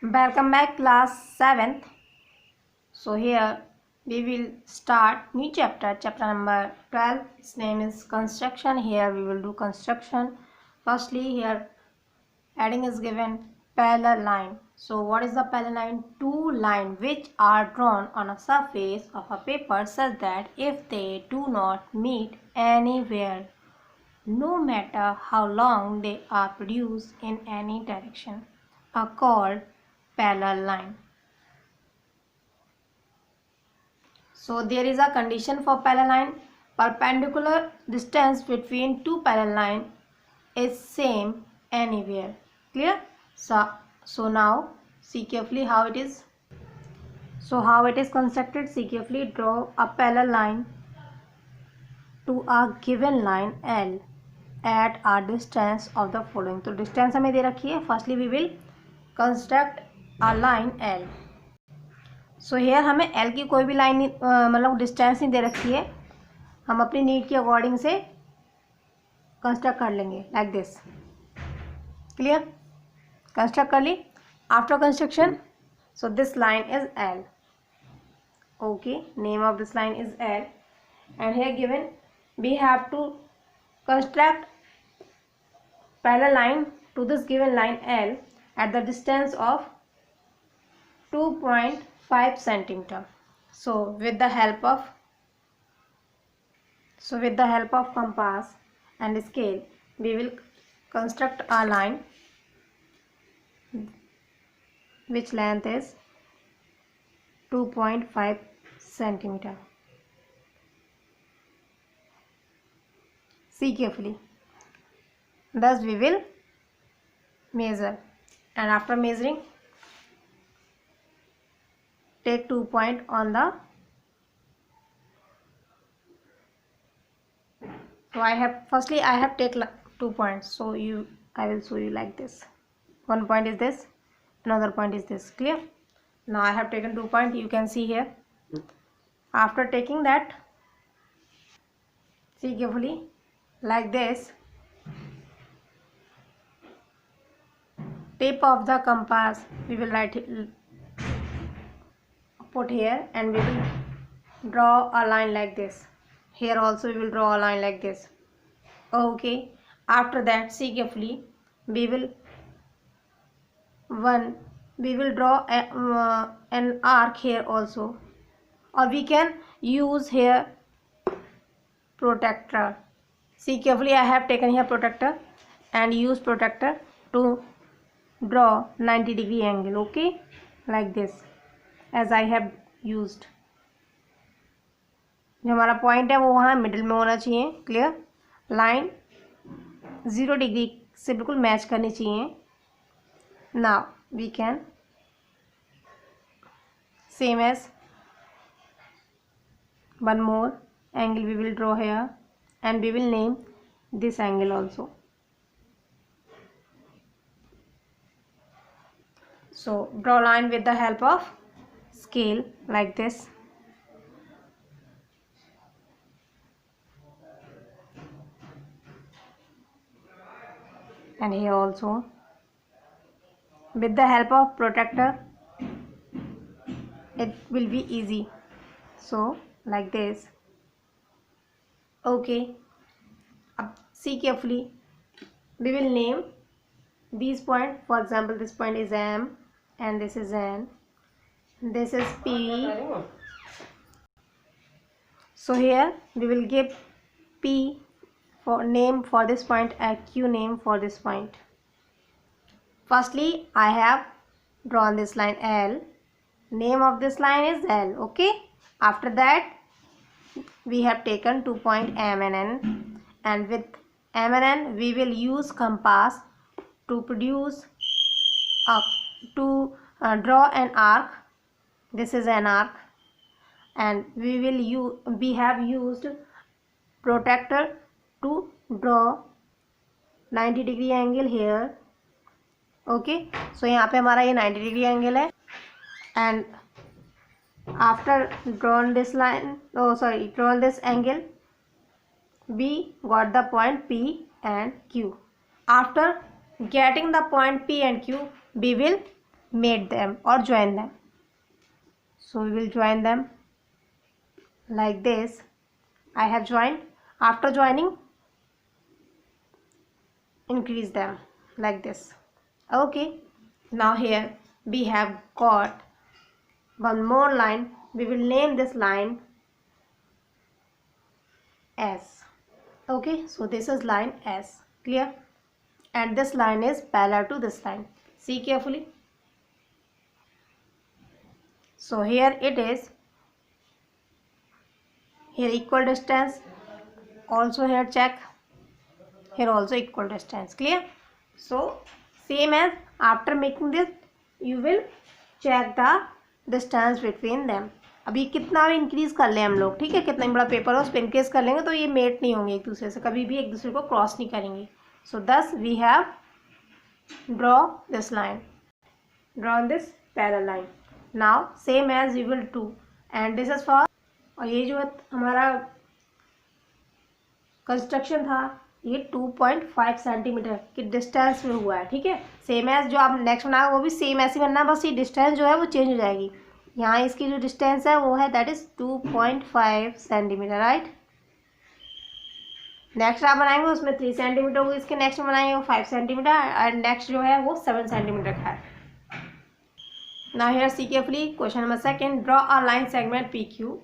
Welcome back class 7th. So here we will start new chapter number 12. Its name is construction. Here we will do construction. Firstly here heading is given parallel line. So what is the parallel line? Two lines which are drawn on a surface of a paper such that if they do not meet anywhere, no matter how long they are produced in any direction, are called parallel line. So there is a condition for parallel line. Perpendicular distance between two parallel lines is same anywhere. Clear? So now see carefully how it is. So how it is constructed? See carefully. Draw a parallel line to a given line L at a distance of the following. तो distance हमें दे रखी है. Firstly we will construct a line L. So here हमें L की कोई भी line मतलब distance नहीं दे रखी है. हम अपनी नीड के अकॉर्डिंग से कंस्ट्रक्ट कर लेंगे लाइक दिस. क्लियर? कंस्ट्रक्ट कर ली. After construction so this line is L. Okay, name of this line is L and here given we have to construct parallel line to this given line L at the distance of 2.5 centimeter. So with the help of compass and scale we will construct a line which length is 2.5 centimeter. See carefully. Thus we will measure, and after measuring take 2 points on the. So I have take 2 points. So I will show you like this. One point is this, another point is this. Clear? Now I have taken 2 points. You can see here. After taking that, see carefully like this. Tip of the compass we will put here and we will draw a line like this. Here also we will draw a line like this. Okay, after that see carefully we will draw an arc here also, or we can use here protractor. See carefully, I have taken here protractor and use protractor to draw 90-degree angle. Okay, like this as I have used. जो हमारा point है वो वहाँ middle में होना चाहिए. Clear? Line 0 degree से बिल्कुल मैच करनी चाहिए. Now we can same as one more angle we will draw here and we will name this angle also. So draw line with the help of scale like this. And here also with the help of protractor it will be easy. So like this. Okay, see carefully, we will name these points. For example, this point is M and this is N, this is P. So here we will give P for name for this point and Q name for this point. Firstly I have drawn this line L. Name of this line is L. Okay, after that we have taken 2 points M and N, and with M and N we will use compass to produce draw an arc. This is an arc, and we have used protractor to draw 90-degree angle here. Okay, so यहाँ पे हमारा ये 90-degree angle है, and after drawn this angle we got the point P and Q. After getting the point P and Q we will made them or join them. So we will join them like this. I have joined. After joining, increase them like this. Okay, now here we have got one more line. We will name this line S. Okay, so this is line S. Clear? And this line is parallel to this line. See carefully. So here it is. Here equal distance. Also here check. Here also equal distance. Clear? So same as after making this, you will check the distance between them. अभी कितना भी increase कर लें हम लोग, ठीक है, कितना बड़ा पेपर हो उस पर इंक्रीज कर लेंगे तो ये मेट नहीं होंगे एक दूसरे से, कभी भी एक दूसरे को क्रॉस नहीं करेंगे. So this we have draw this line, draw this parallel line. Now same as you will do and this is for. और ये जो हमारा कंस्ट्रक्शन था ये 2.5 सेंटीमीटर की डिस्टेंस में हुआ है, ठीक है. सेम एज जो आप नेक्स्ट बनाओगे वो भी सेम ऐसे बनना, बस ये डिस्टेंस जो है वो चेंज हो जाएगी. यहाँ इसकी जो डिस्टेंस है वो है that is 2.5 centimetre, right. Next आप बनाएंगे उसमें 3 सेंटीमीटर होगी, इसके नेक्स्ट बनाएंगे वो 5 सेंटीमीटर और नेक्स्ट जो है वो 7 सेंटीमीटर का है. Now here see carefully question number second. Draw a line segment PQ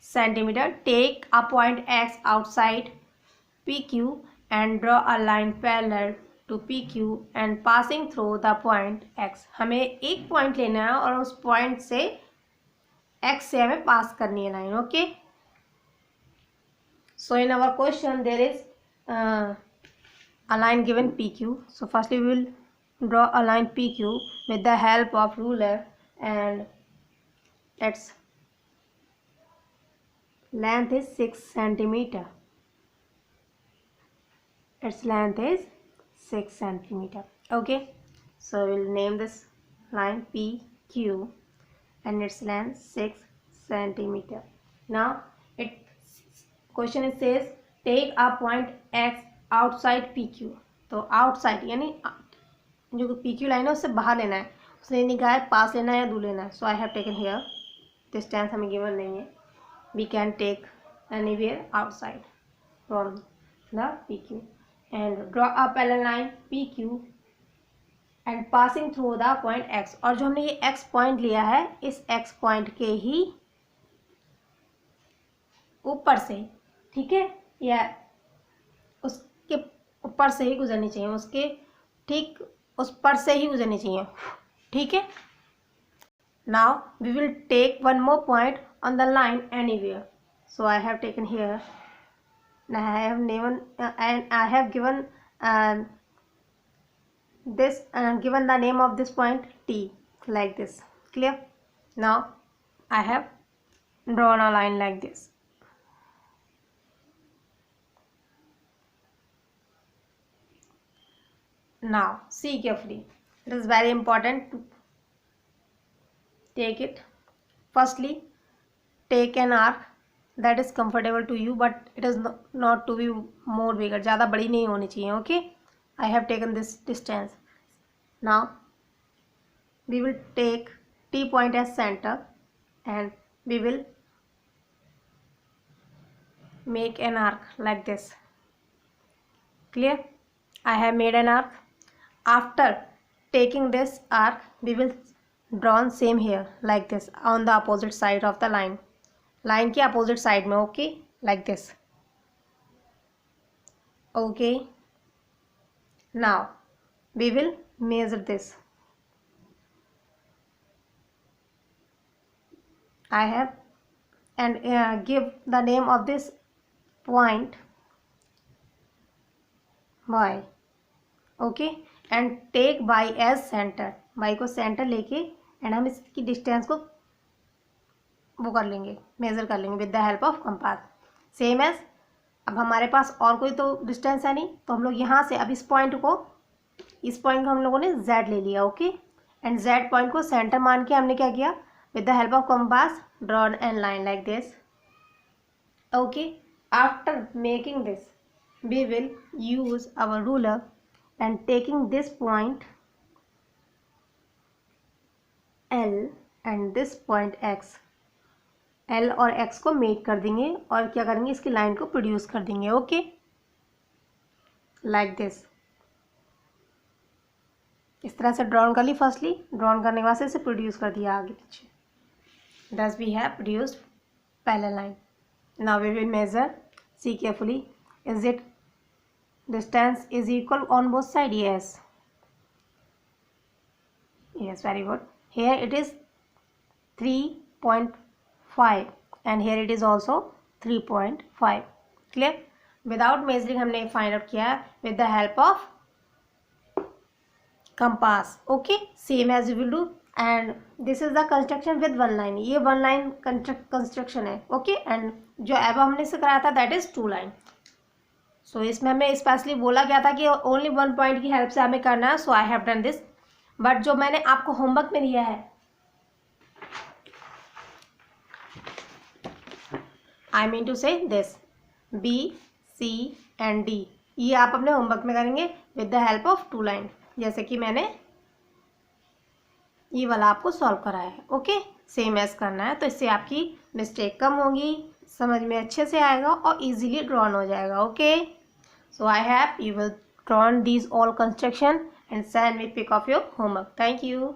centimetre, take a point X outside PQ and draw a line parallel to PQ and passing through the point X. हमें एक point लेना है और उस point से X से हमें पास करनी है line. Okay, so in our question there is a line given PQ. So firstly we will draw a line PQ with the help of ruler and its length is 6 centimeter. Its length is 6 centimeter. Okay, so we'll name this line PQ and its length 6 centimeter. Now it question it says take a point X outside PQ. तो outside यानी जो PQ line है उससे बाहर लेना है, उसने नहीं कहा है पास लेना है या दूर लेना है. So I have taken here distance हमें given नहीं है. We can take anywhere outside from the PQ and draw a parallel line PQ and passing through the point X. और जो हमने ये X पॉइंट लिया है इस X पॉइंट के ही ऊपर से, ठीक है, या उसके ऊपर से ही गुजरनी चाहिए, उसके ठीक उस पर से ही गुजरनी चाहिए, ठीक है. Now we will take one more point on the line anywhere. So I have taken here and I have given and I have given this given the name of this point T like this. Clear? Now I have drawn a line like this. Now see carefully, it is very important to take it. Firstly take an arc that is comfortable to you but it is not to be more bigger, ज़्यादा बड़ी नहीं होनी चाहिए. Okay, I have taken this distance. Now we will take T point as center and we will make an arc like this. Clear? I have made an arc. After taking this arc we will draw same here like this on the opposite side of the line. Line के opposite side में. Okay, like this. Okay, now we will measure this. I have and give the name of this point y. Okay, and take y as centre. y को centre लेके and हम इसकी distance को वो कर लेंगे, measure कर लेंगे with the help of compass. Same as अब हमारे पास और कोई तो डिस्टेंस है नहीं तो हम लोग यहाँ से अब इस पॉइंट को हम लोगों ने Z ले लिया. ओके, एंड Z पॉइंट को सेंटर मान के हमने क्या किया with the help of compass drawn an line like this. Okay, after making this we will use our ruler and taking this point L and this point X, L और X को make कर देंगे और क्या करेंगे, इसकी line को produce कर देंगे. Okay, like this. इस तरह से ड्रॉन कर ली. फर्स्टली ड्रॉन करने के बाद इसे प्रोड्यूस कर दिया आगे पीछे. Thus we have produced parallel line. Now we will measure. See carefully. Is it distance is equal on both sides? Yes. Yes, very good. Here it is 3.5 and here it is also 3.5. Clear? Without measuring हमने find out किया with the help of compass. Okay, same as we will do. And this is the construction with one line. ये one line construction है. Okay, and जो अब हमने से कराया था that is 2 line. So इसमें हमें स्पेशली बोला गया था कि only one point की हेल्प से हमें करना है. So I have done this. But जो मैंने आपको होमवर्क में दिया है, I mean to say this, B, C and D, ये आप अपने होमवर्क में करेंगे with the help of 2 line, जैसे कि मैंने ये वाला आपको सॉल्व कराया है. ओके, सेम एज करना है, तो इससे आपकी मिस्टेक कम होगी, समझ में अच्छे से आएगा और इजीली ड्रॉन हो जाएगा. Okay, so I have you will drawn these all construction and send me pic of your homework. Thank you.